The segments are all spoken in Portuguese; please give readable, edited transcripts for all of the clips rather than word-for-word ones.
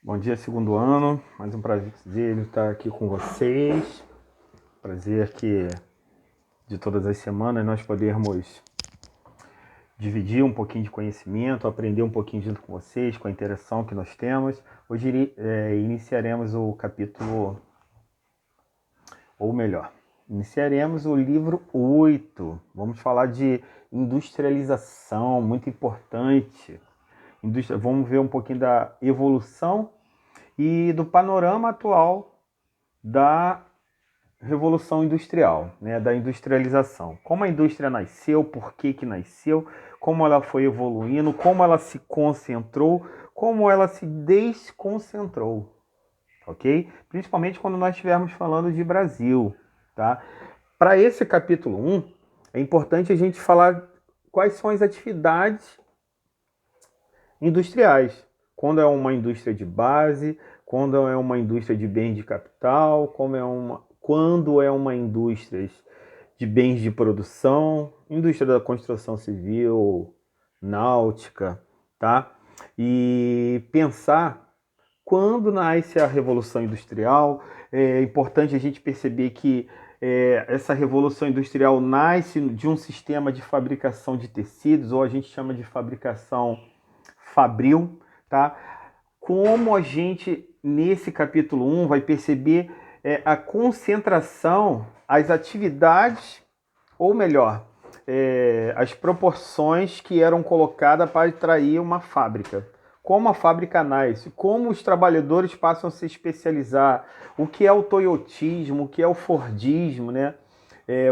Bom dia, segundo ano. Mais um prazer estar aqui com vocês. Prazer que de todas as semanas nós podermos dividir um pouquinho de conhecimento, aprender um pouquinho junto com vocês, com a interação que nós temos. Hoje iniciaremos o capítulo, ou melhor, iniciaremos o livro 8. Vamos falar de industrialização, muito importante. Vamos ver um pouquinho da evolução e do panorama atual da Revolução Industrial, né, da industrialização. Como a indústria nasceu, por que nasceu, como ela foi evoluindo, como ela se concentrou, como ela se desconcentrou, ok? Principalmente quando nós estivermos falando de Brasil, tá? Para esse capítulo 1, é importante a gente falar quais são as atividades industriais. Quando é uma indústria de base, quando é uma indústria de bens de capital, quando é uma indústria de bens de produção, indústria da construção civil, náutica, tá? E pensar quando nasce a Revolução Industrial. É importante a gente perceber que essa Revolução Industrial nasce de um sistema de fabricação de tecidos, ou a gente chama de fabricação fabril, tá? Como a gente, nesse capítulo 1, vai perceber a concentração, as atividades, ou melhor, as proporções que eram colocadas para atrair uma fábrica. Como a fábrica nasce, como os trabalhadores passam a se especializar, o que é o toyotismo, o que é o fordismo, né?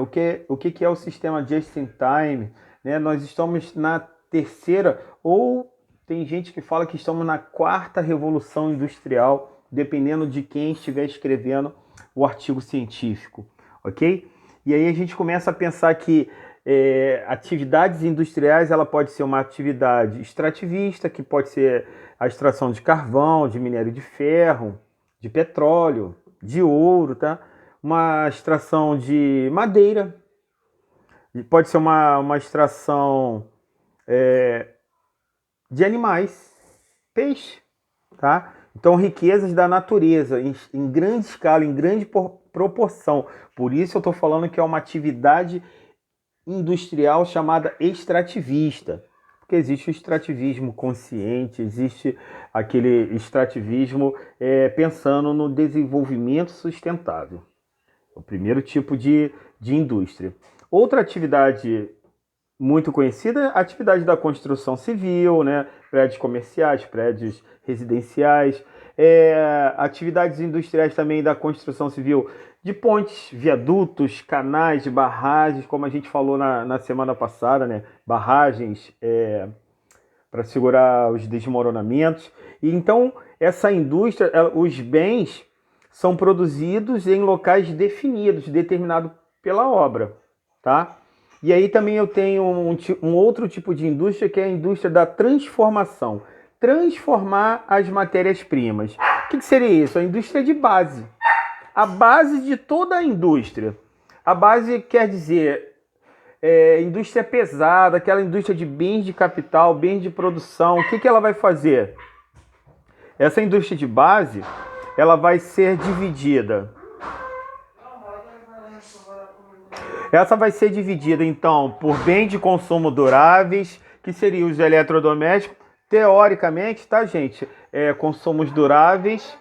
O que é o sistema just in time, né? Nós estamos na terceira, ou tem gente que fala que estamos na quarta revolução industrial, dependendo de quem estiver escrevendo o artigo científico, ok? E aí a gente começa a pensar que atividades industriais, ela pode ser uma atividade extrativista, que pode ser a extração de carvão, de minério de ferro, de petróleo, de ouro, tá? Uma extração de madeira, pode ser uma extração de animais, peixe, tá? Então, riquezas da natureza, em grande escala, em grande proporção. Por isso eu estou falando que é uma atividade industrial chamada extrativista. Porque existe o extrativismo consciente, existe aquele extrativismo pensando no desenvolvimento sustentável. O primeiro tipo de indústria. Outra atividade muito conhecida, a atividade da construção civil, né? Prédios comerciais, prédios residenciais, atividades industriais também da construção civil de pontes, viadutos, canais, barragens, como a gente falou na semana passada, né? Barragens para segurar os desmoronamentos. E então, essa indústria, os bens são produzidos em locais definidos, determinados pela obra, tá? E aí também eu tenho um outro tipo de indústria, que é a indústria da transformação. Transformar as matérias-primas. O que seria isso? A indústria de base. A base de toda a indústria. A base quer dizer indústria pesada, aquela indústria de bens de capital, bens de produção. O que ela vai fazer? Essa indústria de base, ela vai ser dividida. Essa vai ser dividida, então, por bens de consumo duráveis, que seriam os eletrodomésticos. Teoricamente, tá, gente? Consumos duráveis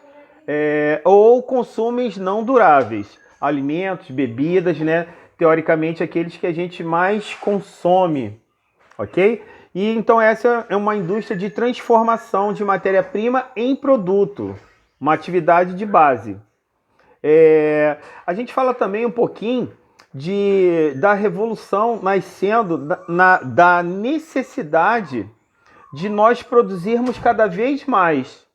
ou consumos não duráveis. Alimentos, bebidas, né? Teoricamente, aqueles que a gente mais consome, ok? E então essa é uma indústria de transformação de matéria-prima em produto. Uma atividade de base. A gente fala também um pouquinho da revolução nascendo da necessidade de nós produzirmos cada vez mais.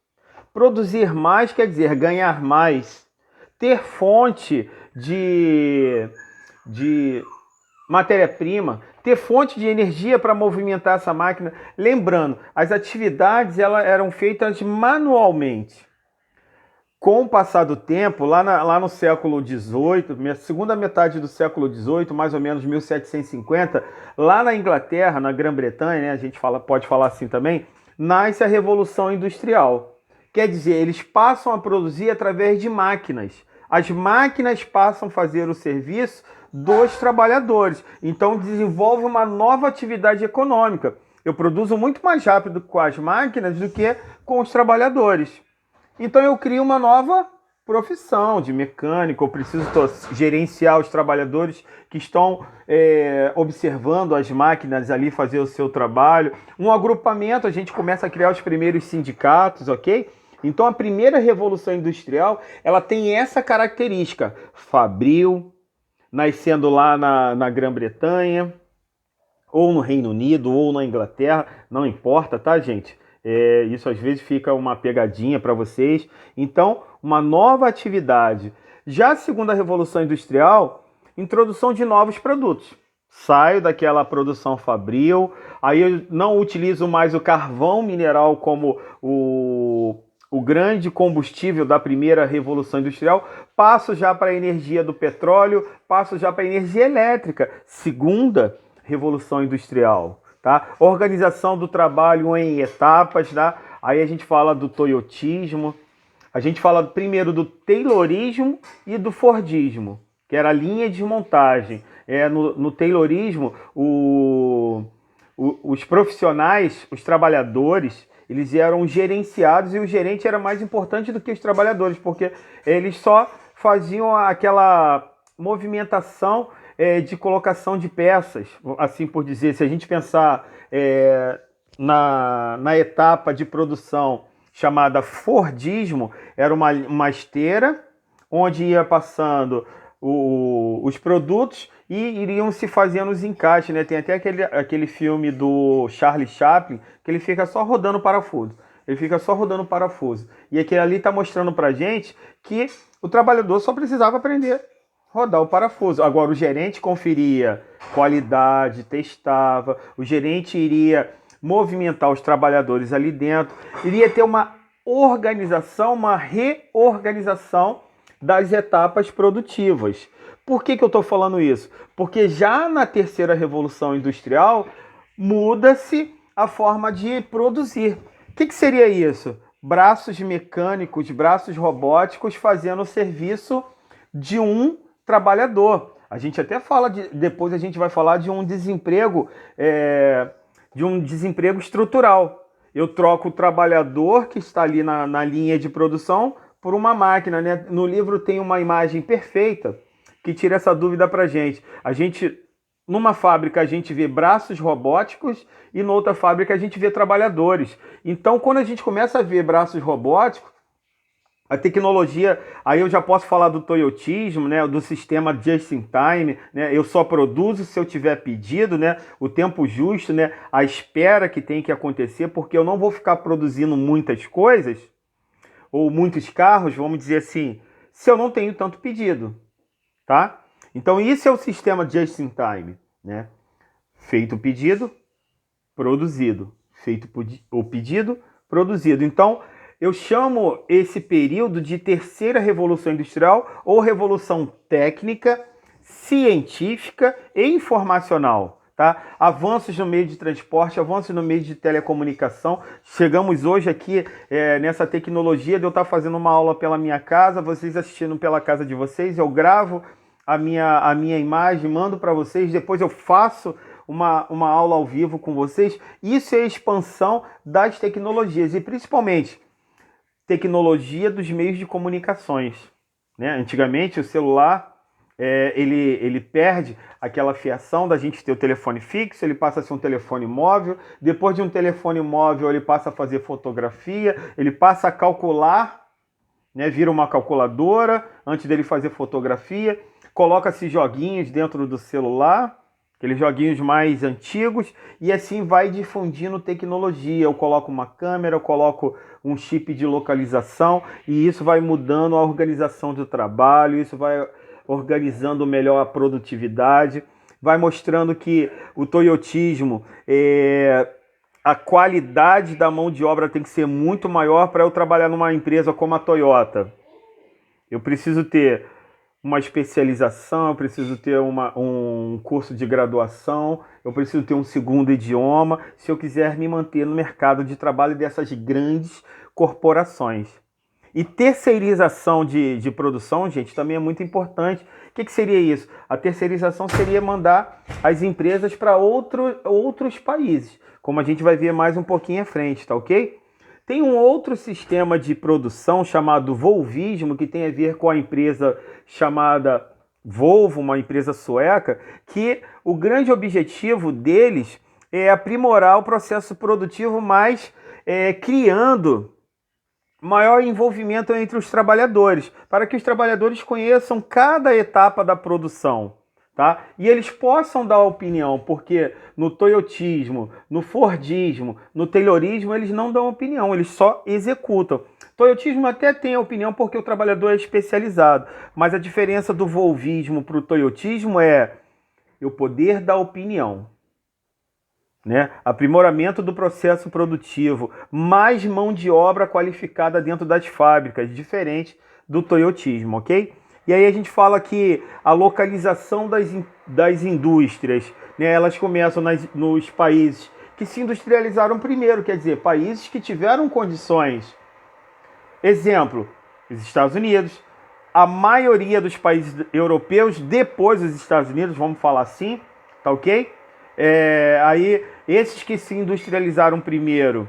Produzir mais quer dizer ganhar mais, ter fonte de matéria-prima, ter fonte de energia para movimentar essa máquina. Lembrando, as atividades eram feitas manualmente. Com o passar do tempo, lá no século XVIII, segunda metade do século XVIII, mais ou menos 1750, lá na Inglaterra, na Grã-Bretanha, né, a gente pode falar assim também, nasce a Revolução Industrial, Quer dizer, eles passam a produzir através de máquinas. As máquinas passam a fazer o serviço dos trabalhadores. Então desenvolve uma nova atividade econômica. Eu produzo muito mais rápido com as máquinas do que com os trabalhadores. Então eu crio uma nova profissão de mecânico. Eu preciso gerenciar os trabalhadores que estão observando as máquinas ali fazer o seu trabalho. Um agrupamento, a gente começa a criar os primeiros sindicatos, ok? Então a primeira revolução industrial, ela tem essa característica, fabril, nascendo lá na Grã-Bretanha, ou no Reino Unido, ou na Inglaterra, não importa, tá, gente? Isso às vezes fica uma pegadinha para vocês. Então, uma nova atividade. Já a segunda revolução industrial, introdução de novos produtos. Saio daquela produção fabril, aí eu não utilizo mais o carvão mineral como o grande combustível da primeira revolução industrial, passo já para a energia do petróleo, passo já para a energia elétrica, segunda revolução industrial, tá? Organização do trabalho em etapas, tá? Aí a gente fala do toyotismo, a gente fala primeiro do taylorismo e do fordismo, que era a linha de montagem. No taylorismo, os profissionais, os trabalhadores, eles eram gerenciados e o gerente era mais importante do que os trabalhadores, porque eles só faziam aquela movimentação de colocação de peças, assim por dizer. Se a gente pensar na etapa de produção chamada Fordismo, era uma esteira onde ia passando os produtos e iriam se fazendo os encaixes, né? Tem até aquele filme do Charlie Chaplin que ele fica só rodando parafuso. Ele fica só rodando parafuso. E aquele ali está mostrando pra gente que o trabalhador só precisava aprender a rodar o parafuso. Agora o gerente conferia qualidade, testava, o gerente iria movimentar os trabalhadores ali dentro, iria ter uma organização, uma reorganização das etapas produtivas. Por que eu estou falando isso? Porque já na terceira revolução industrial muda-se a forma de produzir. O que seria isso? Braços mecânicos, braços robóticos fazendo o serviço de um trabalhador. A gente até fala, depois a gente vai falar de um desemprego estrutural. Eu troco o trabalhador que está ali na linha de produção por uma máquina, né? No livro tem uma imagem perfeita que tira essa dúvida pra gente. Numa fábrica a gente vê braços robóticos e noutra fábrica a gente vê trabalhadores. Então, quando a gente começa a ver braços robóticos, a tecnologia, aí eu já posso falar do toyotismo, né, do sistema just in time, né, eu só produzo se eu tiver pedido, né, o tempo justo, né, a espera que tem que acontecer, porque eu não vou ficar produzindo muitas coisas, ou muitos carros, vamos dizer assim, se eu não tenho tanto pedido, tá? Então isso é o sistema just in time, né? Feito o pedido, produzido. Feito o pedido, produzido. Então eu chamo esse período de terceira revolução industrial ou revolução técnica, científica e informacional. Tá? Avanços no meio de transporte, avanços no meio de telecomunicação. Chegamos hoje aqui nessa tecnologia de eu estar fazendo uma aula pela minha casa, vocês assistindo pela casa de vocês, eu gravo a minha imagem, mando para vocês, depois eu faço uma aula ao vivo com vocês. Isso é a expansão das tecnologias e principalmente tecnologia dos meios de comunicações, né? Antigamente o celular ele perde aquela fiação da gente ter o telefone fixo, ele passa a ser um telefone móvel, depois de um telefone móvel ele passa a fazer fotografia, ele passa a calcular, né? Vira uma calculadora antes dele fazer fotografia, coloca-se joguinhos dentro do celular, aqueles joguinhos mais antigos, e assim vai difundindo tecnologia. Eu coloco uma câmera, eu coloco um chip de localização, e isso vai mudando a organização do trabalho, isso vai organizando melhor a produtividade, vai mostrando que o toyotismo, a qualidade da mão de obra tem que ser muito maior para eu trabalhar numa empresa como a Toyota. Eu preciso ter uma especialização, eu preciso ter um curso de graduação, eu preciso ter um segundo idioma, se eu quiser me manter no mercado de trabalho dessas grandes corporações. E terceirização de produção, gente, também é muito importante. O que seria isso? A terceirização seria mandar as empresas para outros países, como a gente vai ver mais um pouquinho à frente, tá ok? Tem um outro sistema de produção chamado Volvismo, que tem a ver com a empresa chamada Volvo, uma empresa sueca, que o grande objetivo deles é aprimorar o processo produtivo, mas criando maior envolvimento entre os trabalhadores, para que os trabalhadores conheçam cada etapa da produção, tá? E eles possam dar opinião, porque no toyotismo, no fordismo, no taylorismo, eles não dão opinião, eles só executam. Toyotismo até tem opinião porque o trabalhador é especializado, mas a diferença do volvismo para o toyotismo é eu poder dar opinião. Né? Aprimoramento do processo produtivo, mais mão de obra qualificada dentro das fábricas, diferente do toyotismo, ok? E aí a gente fala que a localização das indústrias, né, elas começam nos países que se industrializaram primeiro, quer dizer, países que tiveram condições. Exemplo, os Estados Unidos, a maioria dos países europeus, depois dos Estados Unidos, vamos falar assim, tá ok? Aí esses que se industrializaram primeiro,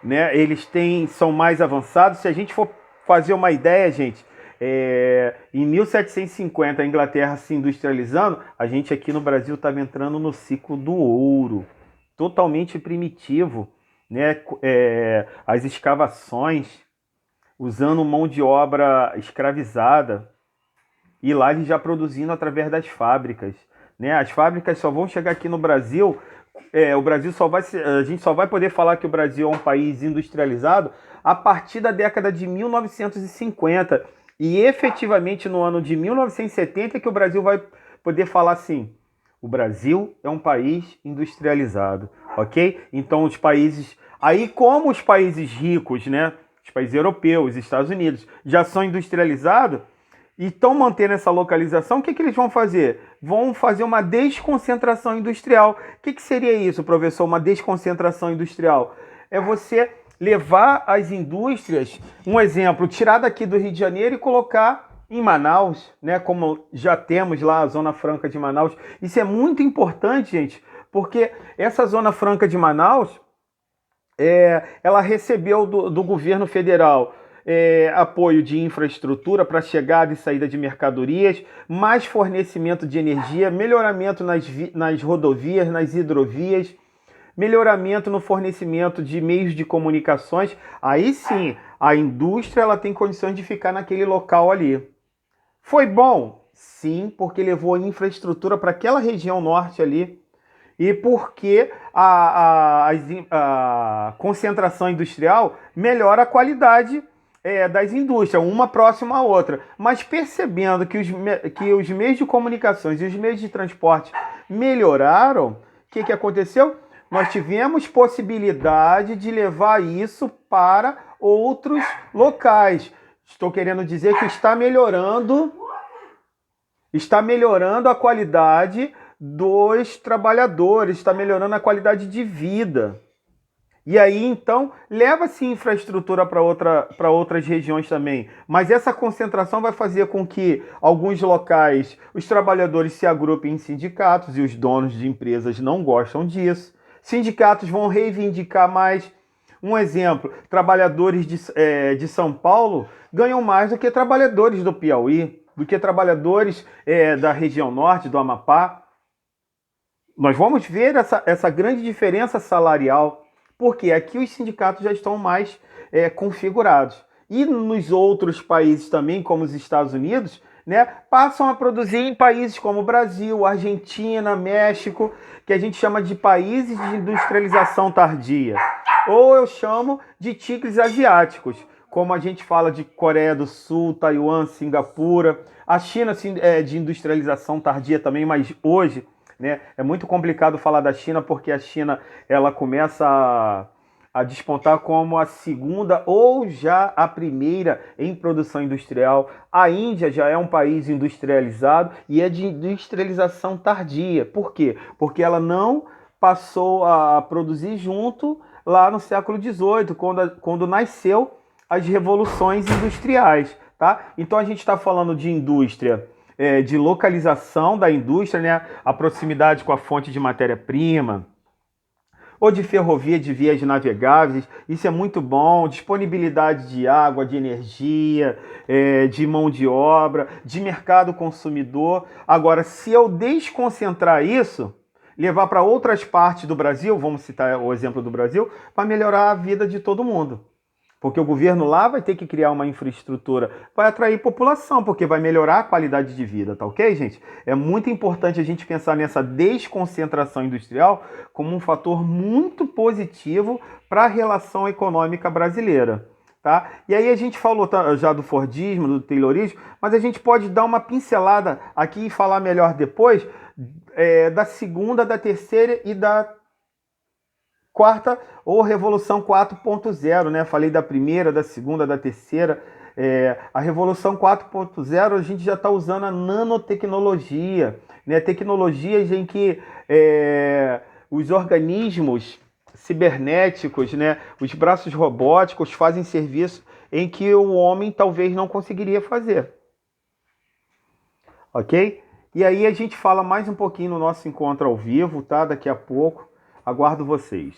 né, eles são mais avançados. Se a gente for fazer uma ideia, gente, em 1750 a Inglaterra se industrializando, a gente aqui no Brasil estava entrando no ciclo do ouro, totalmente primitivo, né? As escavações, usando mão de obra escravizada, e lá eles já produzindo através das fábricas. Né? As fábricas só vão chegar aqui no Brasil, o Brasil a gente só vai poder falar que o Brasil é um país industrializado a partir da década de 1950. E efetivamente no ano de 1970 que o Brasil vai poder falar assim, o Brasil é um país industrializado, ok? Então os países, aí como os países ricos, né, os países europeus, Estados Unidos, já são industrializados, e estão mantendo essa localização, o que eles vão fazer? Vão fazer uma desconcentração industrial. O que seria isso, professor? Uma desconcentração industrial? É você levar as indústrias, um exemplo, tirar daqui do Rio de Janeiro e colocar em Manaus, né? Como já temos lá a Zona Franca de Manaus. Isso é muito importante, gente, porque essa Zona Franca de Manaus, ela recebeu do governo federal apoio de infraestrutura para chegada e saída de mercadorias, mais fornecimento de energia, melhoramento nas rodovias, nas hidrovias, melhoramento no fornecimento de meios de comunicações. Aí sim, a indústria ela tem condições de ficar naquele local ali. Foi bom? Sim, porque levou infraestrutura para aquela região norte ali, e porque a concentração industrial melhora a qualidade das indústrias, uma próxima à outra. Mas percebendo que os meios de comunicações e os meios de transporte melhoraram, o que aconteceu? Nós tivemos possibilidade de levar isso para outros locais. Estou querendo dizer que está melhorando a qualidade dos trabalhadores, está melhorando a qualidade de vida. E aí, então, leva-se infraestrutura para outras regiões também. Mas essa concentração vai fazer com que alguns locais, os trabalhadores se agrupem em sindicatos, e os donos de empresas não gostam disso. Sindicatos vão reivindicar mais. Um exemplo, trabalhadores de São Paulo ganham mais do que trabalhadores do Piauí, do que trabalhadores da região norte, do Amapá. Nós vamos ver essa grande diferença salarial, porque aqui os sindicatos já estão mais configurados. E nos outros países também, como os Estados Unidos, né, passam a produzir em países como Brasil, Argentina, México, que a gente chama de países de industrialização tardia. Ou eu chamo de tigres asiáticos, como a gente fala de Coreia do Sul, Taiwan, Singapura. A China de industrialização tardia também, mas hoje, né, é muito complicado falar da China, porque a China ela começa a despontar como a segunda ou já a primeira em produção industrial. A Índia já é um país industrializado e é de industrialização tardia. Por quê? Porque ela não passou a produzir junto lá no século XVIII, quando nasceu as revoluções industriais, tá? Então a gente está falando de indústria, de localização da indústria, né? A proximidade com a fonte de matéria-prima, ou de ferrovia, de vias navegáveis, isso é muito bom, disponibilidade de água, de energia, de mão de obra, de mercado consumidor. Agora, se eu desconcentrar isso, levar para outras partes do Brasil, vamos citar o exemplo do Brasil, vai melhorar a vida de todo mundo. Porque o governo lá vai ter que criar uma infraestrutura, vai atrair população, porque vai melhorar a qualidade de vida, tá ok, gente? É muito importante a gente pensar nessa desconcentração industrial como um fator muito positivo para a relação econômica brasileira, tá? E aí a gente falou já do Fordismo, do Taylorismo, mas a gente pode dar uma pincelada aqui e falar melhor depois da segunda, da terceira e da quarta ou Revolução 4.0, né? Falei da primeira, da segunda, da terceira. A Revolução 4.0 a gente já está usando a nanotecnologia, né? Tecnologias em que os organismos cibernéticos, né? Os braços robóticos fazem serviço em que o homem talvez não conseguiria fazer. Ok? E aí a gente fala mais um pouquinho no nosso encontro ao vivo, tá? Daqui a pouco. Aguardo vocês.